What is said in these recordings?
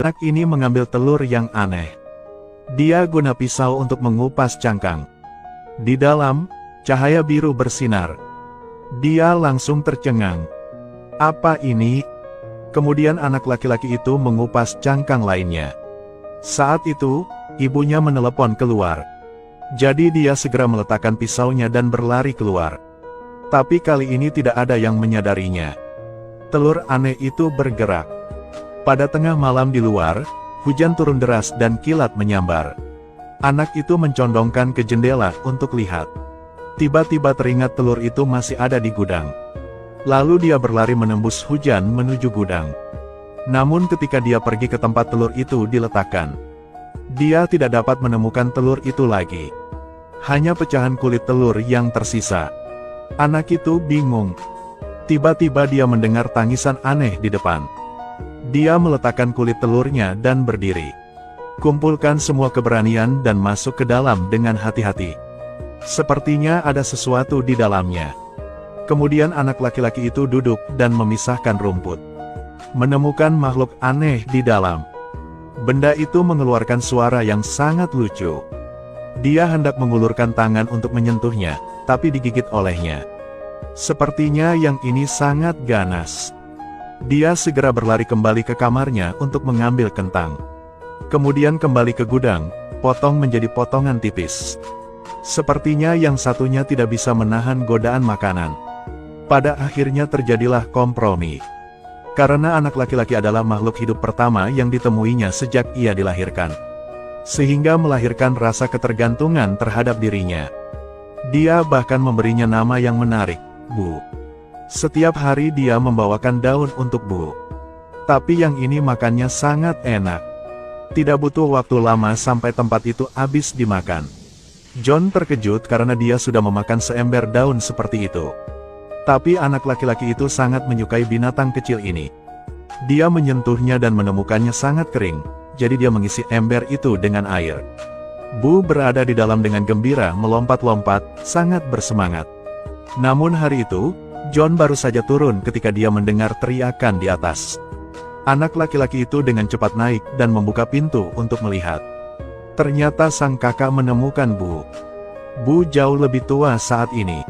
Anak ini mengambil telur yang aneh. Dia guna pisau untuk mengupas cangkang. Di dalam, cahaya biru bersinar. Dia langsung tercengang. Apa ini? Kemudian anak laki-laki itu mengupas cangkang lainnya. Saat itu, ibunya menelepon keluar. Jadi dia segera meletakkan pisaunya dan berlari keluar. Tapi kali ini tidak ada yang menyadarinya. Telur aneh itu bergerak. Pada tengah malam di luar, hujan turun deras dan kilat menyambar. Anak itu mencondongkan ke jendela untuk lihat. Tiba-tiba teringat telur itu masih ada di gudang. Lalu dia berlari menembus hujan menuju gudang. Namun ketika dia pergi ke tempat telur itu diletakkan, dia tidak dapat menemukan telur itu lagi. Hanya pecahan kulit telur yang tersisa. Anak itu bingung. Tiba-tiba dia mendengar tangisan aneh di depan. Dia meletakkan kulit telurnya dan berdiri. Kumpulkan semua keberanian dan masuk ke dalam dengan hati-hati. Sepertinya ada sesuatu di dalamnya. Kemudian anak laki-laki itu duduk dan memisahkan rumput. Menemukan makhluk aneh di dalam. Benda itu mengeluarkan suara yang sangat lucu. Dia hendak mengulurkan tangan untuk menyentuhnya, tapi digigit olehnya. Sepertinya yang ini sangat ganas. Dia segera berlari kembali ke kamarnya untuk mengambil kentang. Kemudian kembali ke gudang, potong menjadi potongan tipis. Sepertinya yang satunya tidak bisa menahan godaan makanan. Pada akhirnya terjadilah kompromi. Karena anak laki-laki adalah makhluk hidup pertama yang ditemuinya sejak ia dilahirkan. Sehingga melahirkan rasa ketergantungan terhadap dirinya. Dia bahkan memberinya nama yang menarik, Bu. Setiap hari dia membawakan daun untuk Bu. Tapi yang ini makannya sangat enak. Tidak butuh waktu lama sampai tempat itu habis dimakan. John terkejut karena dia sudah memakan seember daun seperti itu. Tapi anak laki-laki itu sangat menyukai binatang kecil ini. Dia menyentuhnya dan menemukannya sangat kering, jadi dia mengisi ember itu dengan air. Bu berada di dalam dengan gembira melompat-lompat, sangat bersemangat. Namun hari itu, John baru saja turun ketika dia mendengar teriakan di atas. Anak laki-laki itu dengan cepat naik dan membuka pintu untuk melihat. Ternyata sang kakak menemukan Bu. Bu jauh lebih tua saat ini.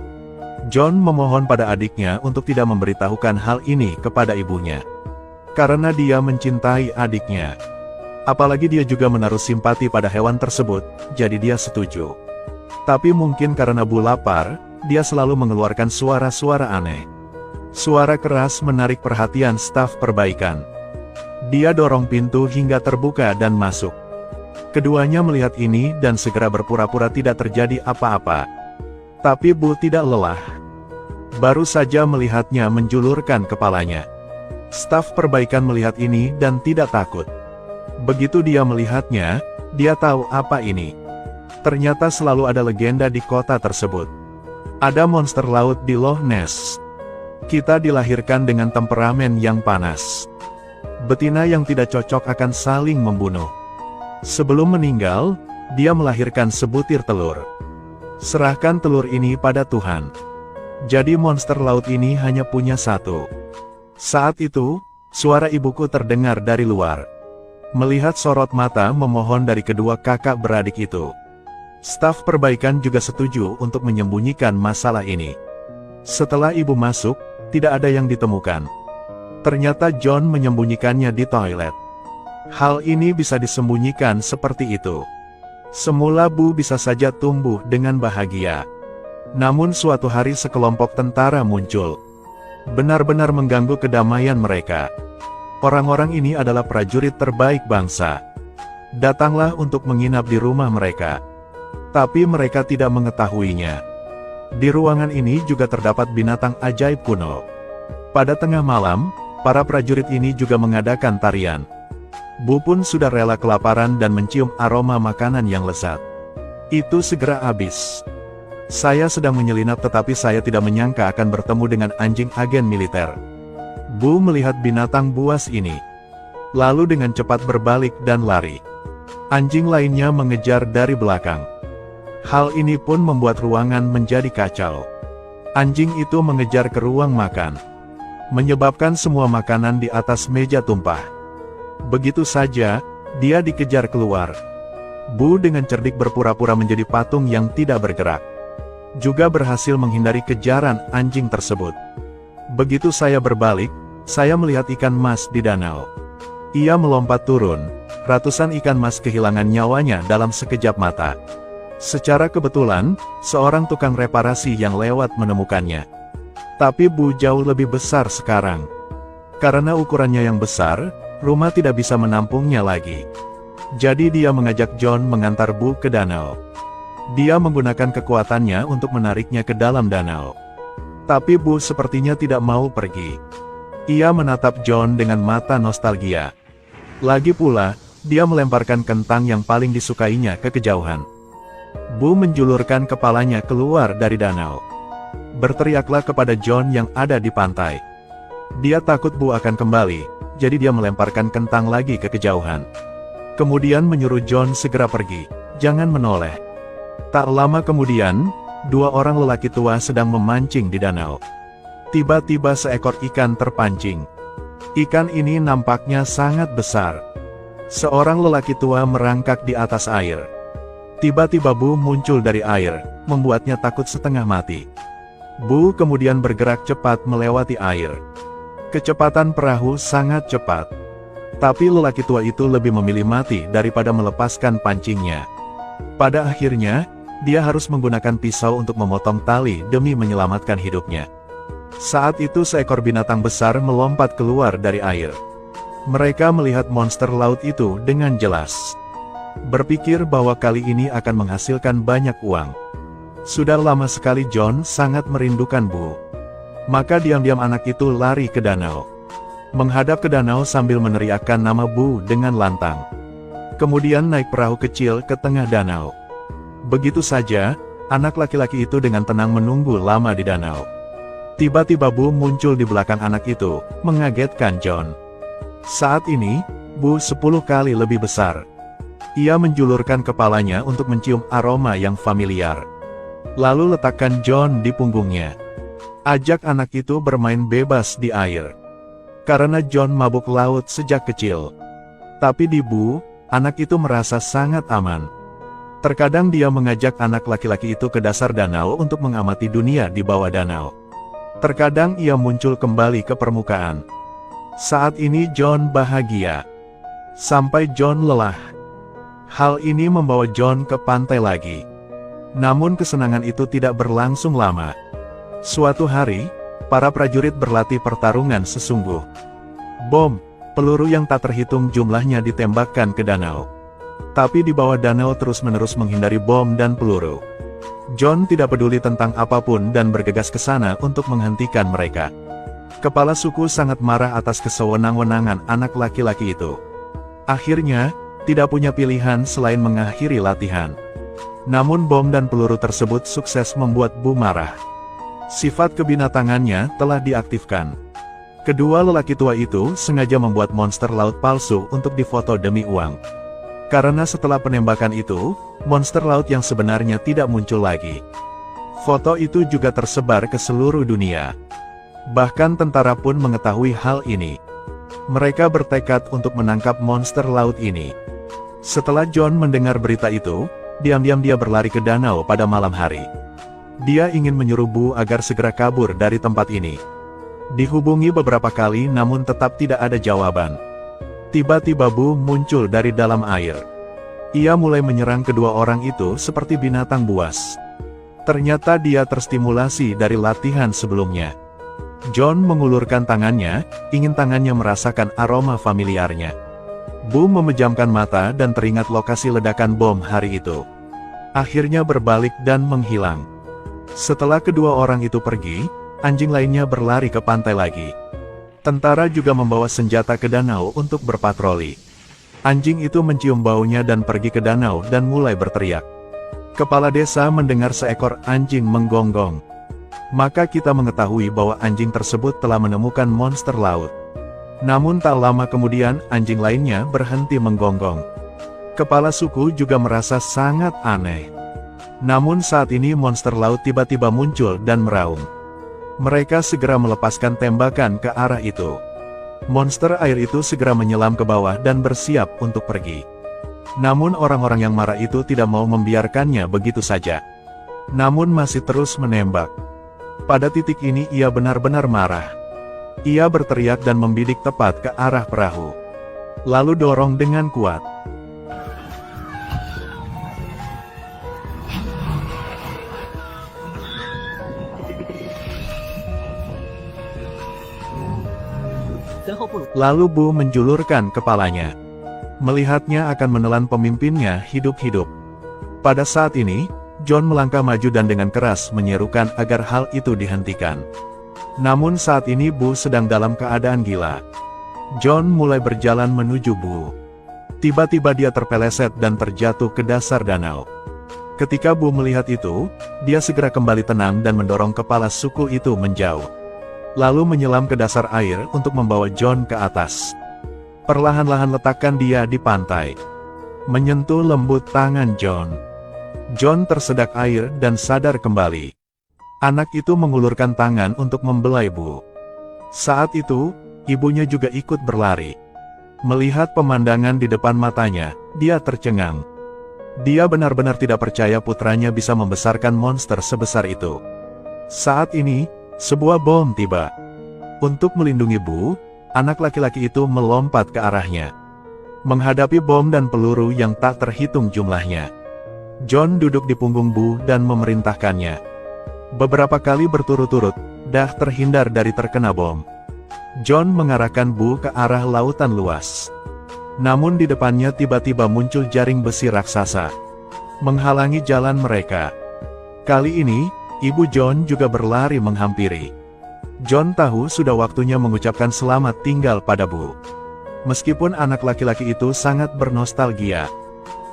John memohon pada adiknya untuk tidak memberitahukan hal ini kepada ibunya. Karena dia mencintai adiknya. Apalagi dia juga menaruh simpati pada hewan tersebut, jadi dia setuju. Tapi mungkin karena Bu lapar, dia selalu mengeluarkan suara-suara aneh. Suara keras menarik perhatian staf perbaikan. Dia dorong pintu hingga terbuka dan masuk. Keduanya melihat ini dan segera berpura-pura tidak terjadi apa-apa. Tapi Bu tidak lelah. Baru saja melihatnya menjulurkan kepalanya. Staf perbaikan melihat ini dan tidak takut. Begitu dia melihatnya, dia tahu apa ini. Ternyata selalu ada legenda di kota tersebut. Ada monster laut di Loch Ness. Kita dilahirkan dengan temperamen yang panas. Betina yang tidak cocok akan saling membunuh. Sebelum meninggal, dia melahirkan sebutir telur. Serahkan telur ini pada Tuhan. Jadi monster laut ini hanya punya satu. Saat itu, suara ibuku terdengar dari luar. Melihat sorot mata memohon dari kedua kakak beradik itu. Staf perbaikan juga setuju untuk menyembunyikan masalah ini. Setelah ibu masuk, tidak ada yang ditemukan. Ternyata John menyembunyikannya di toilet. Hal ini bisa disembunyikan seperti itu. Semula Bu bisa saja tumbuh dengan bahagia. Namun suatu hari sekelompok tentara muncul. Benar-benar mengganggu kedamaian mereka. Orang-orang ini adalah prajurit terbaik bangsa. Datanglah untuk menginap di rumah mereka. Tapi mereka tidak mengetahuinya. Di ruangan ini juga terdapat binatang ajaib kuno. Pada tengah malam, para prajurit ini juga mengadakan tarian. Bu pun sudah rela kelaparan dan mencium aroma makanan yang lezat. Itu segera habis. Saya sedang menyelinap tetapi saya tidak menyangka akan bertemu dengan anjing agen militer. Bu melihat binatang buas ini. Lalu dengan cepat berbalik dan lari. Anjing lainnya mengejar dari belakang. Hal ini pun membuat ruangan menjadi kacau. Anjing itu mengejar ke ruang makan. Menyebabkan semua makanan di atas meja tumpah. Begitu saja, dia dikejar keluar. Bu dengan cerdik berpura-pura menjadi patung yang tidak bergerak. Juga berhasil menghindari kejaran anjing tersebut. Begitu saya berbalik, saya melihat ikan mas di danau. Ia melompat turun, ratusan ikan mas kehilangan nyawanya dalam sekejap mata. Secara kebetulan, seorang tukang reparasi yang lewat menemukannya. Tapi Bu jauh lebih besar sekarang. Karena ukurannya yang besar, rumah tidak bisa menampungnya lagi. Jadi dia mengajak John mengantar Bu ke danau. Dia menggunakan kekuatannya untuk menariknya ke dalam danau. Tapi Bu sepertinya tidak mau pergi. Ia menatap John dengan mata nostalgia. Lagi pula, dia melemparkan kentang yang paling disukainya ke kejauhan. Bu menjulurkan kepalanya keluar dari danau. Berteriaklah kepada John yang ada di pantai. Dia takut Bu akan kembali, jadi dia melemparkan kentang lagi ke kejauhan. Kemudian menyuruh John segera pergi, jangan menoleh. Tak lama kemudian, dua orang lelaki tua sedang memancing di danau. Tiba-tiba seekor ikan terpancing. Ikan ini nampaknya sangat besar. Seorang lelaki tua merangkak di atas air. Tiba-tiba Bu muncul dari air, membuatnya takut setengah mati. Bu kemudian bergerak cepat melewati air. Kecepatan perahu sangat cepat. Tapi lelaki tua itu lebih memilih mati daripada melepaskan pancingnya. Pada akhirnya, dia harus menggunakan pisau untuk memotong tali demi menyelamatkan hidupnya. Saat itu seekor binatang besar melompat keluar dari air. Mereka melihat monster laut itu dengan jelas. Berpikir bahwa kali ini akan menghasilkan banyak uang. Sudah lama sekali John sangat merindukan Bu. Maka diam-diam anak itu lari ke danau. Menghadap ke danau sambil meneriakkan nama Bu dengan lantang. Kemudian naik perahu kecil ke tengah danau. Begitu saja, anak laki-laki itu dengan tenang menunggu lama di danau. Tiba-tiba Bu muncul di belakang anak itu, mengagetkan John. Saat ini, Bu 10 kali lebih besar. Ia menjulurkan kepalanya untuk mencium aroma yang familiar. Lalu letakkan John di punggungnya. Ajak anak itu bermain bebas di air. Karena John mabuk laut sejak kecil. Tapi di Bu, anak itu merasa sangat aman. Terkadang dia mengajak anak laki-laki itu ke dasar danau untuk mengamati dunia di bawah danau. Terkadang ia muncul kembali ke permukaan. Saat ini John bahagia. Sampai John lelah. Hal ini membawa John ke pantai lagi. Namun kesenangan itu tidak berlangsung lama. Suatu hari, para prajurit berlatih pertarungan sesungguh. Bom, peluru yang tak terhitung jumlahnya ditembakkan ke danau. Tapi di bawah danau terus-menerus menghindari bom dan peluru. John tidak peduli tentang apapun dan bergegas ke sana untuk menghentikan mereka. Kepala suku sangat marah atas kesewenang-wenangan anak laki-laki itu. Akhirnya, tidak punya pilihan selain mengakhiri latihan. Namun bom dan peluru tersebut sukses membuat Bu marah. Sifat kebinatangannya telah diaktifkan. Kedua lelaki tua itu sengaja membuat monster laut palsu untuk difoto demi uang. Karena setelah penembakan itu, monster laut yang sebenarnya tidak muncul lagi. Foto itu juga tersebar ke seluruh dunia. Bahkan tentara pun mengetahui hal ini. Mereka bertekad untuk menangkap monster laut ini. Setelah John mendengar berita itu, diam-diam dia berlari ke danau pada malam hari. Dia ingin menyuruh Bu agar segera kabur dari tempat ini. Dihubungi beberapa kali namun tetap tidak ada jawaban. Tiba-tiba Bu muncul dari dalam air. Ia mulai menyerang kedua orang itu seperti binatang buas. Ternyata dia terstimulasi dari latihan sebelumnya. John mengulurkan tangannya, ingin tangannya merasakan aroma familiarnya. Bu memejamkan mata dan teringat lokasi ledakan bom hari itu. Akhirnya berbalik dan menghilang. Setelah kedua orang itu pergi, anjing lainnya berlari ke pantai lagi. Tentara juga membawa senjata ke danau untuk berpatroli. Anjing itu mencium baunya dan pergi ke danau dan mulai berteriak. Kepala desa mendengar seekor anjing menggonggong. Maka kita mengetahui bahwa anjing tersebut telah menemukan monster laut. Namun tak lama kemudian anjing lainnya berhenti menggonggong. Kepala suku juga merasa sangat aneh. Namun saat ini monster laut tiba-tiba muncul dan meraung. Mereka segera melepaskan tembakan ke arah itu. Monster air itu segera menyelam ke bawah dan bersiap untuk pergi. Namun orang-orang yang marah itu tidak mau membiarkannya begitu saja. Namun masih terus menembak. Pada titik ini ia benar-benar marah. Ia berteriak dan membidik tepat ke arah perahu. Lalu dorong dengan kuat. Lalu Bu menjulurkan kepalanya. Melihatnya akan menelan pemimpinnya hidup-hidup. Pada saat ini, John melangkah maju dan dengan keras menyerukan agar hal itu dihentikan. Namun saat ini Bu sedang dalam keadaan gila. John mulai berjalan menuju Bu. Tiba-tiba dia terpeleset dan terjatuh ke dasar danau. Ketika Bu melihat itu, dia segera kembali tenang dan mendorong kepala suku itu menjauh. Lalu menyelam ke dasar air untuk membawa John ke atas. Perlahan-lahan letakkan dia di pantai. Menyentuh lembut tangan John. John tersedak air dan sadar kembali. Anak itu mengulurkan tangan untuk membelai Bu. Saat itu, ibunya juga ikut berlari. Melihat pemandangan di depan matanya, dia tercengang. Dia benar-benar tidak percaya putranya bisa membesarkan monster sebesar itu. Saat ini, sebuah bom tiba. Untuk melindungi Bu, anak laki-laki itu melompat ke arahnya. Menghadapi bom dan peluru yang tak terhitung jumlahnya. John duduk di punggung Bu dan memerintahkannya. Beberapa kali berturut-turut, Dah terhindar dari terkena bom. John mengarahkan Bu ke arah lautan luas. Namun di depannya tiba-tiba muncul jaring besi raksasa. Menghalangi jalan mereka. Kali ini, Ibu John juga berlari menghampiri. John tahu sudah waktunya mengucapkan selamat tinggal pada Bu. Meskipun anak laki-laki itu sangat bernostalgia.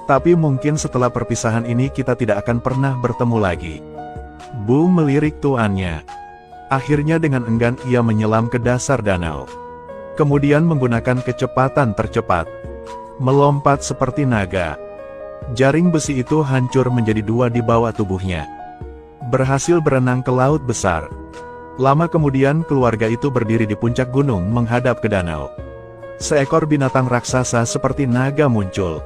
Tapi mungkin setelah perpisahan ini kita tidak akan pernah bertemu lagi. Bu melirik tuannya. Akhirnya dengan enggan ia menyelam ke dasar danau. Kemudian menggunakan kecepatan tercepat. Melompat seperti naga. Jaring besi itu hancur menjadi dua di bawah tubuhnya. Berhasil berenang ke laut besar. Lama kemudian keluarga itu berdiri di puncak gunung menghadap ke danau. Seekor binatang raksasa seperti naga muncul.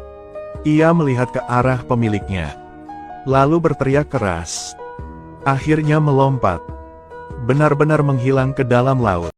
Ia melihat ke arah pemiliknya. Lalu berteriak keras. Akhirnya melompat. Benar-benar menghilang ke dalam laut.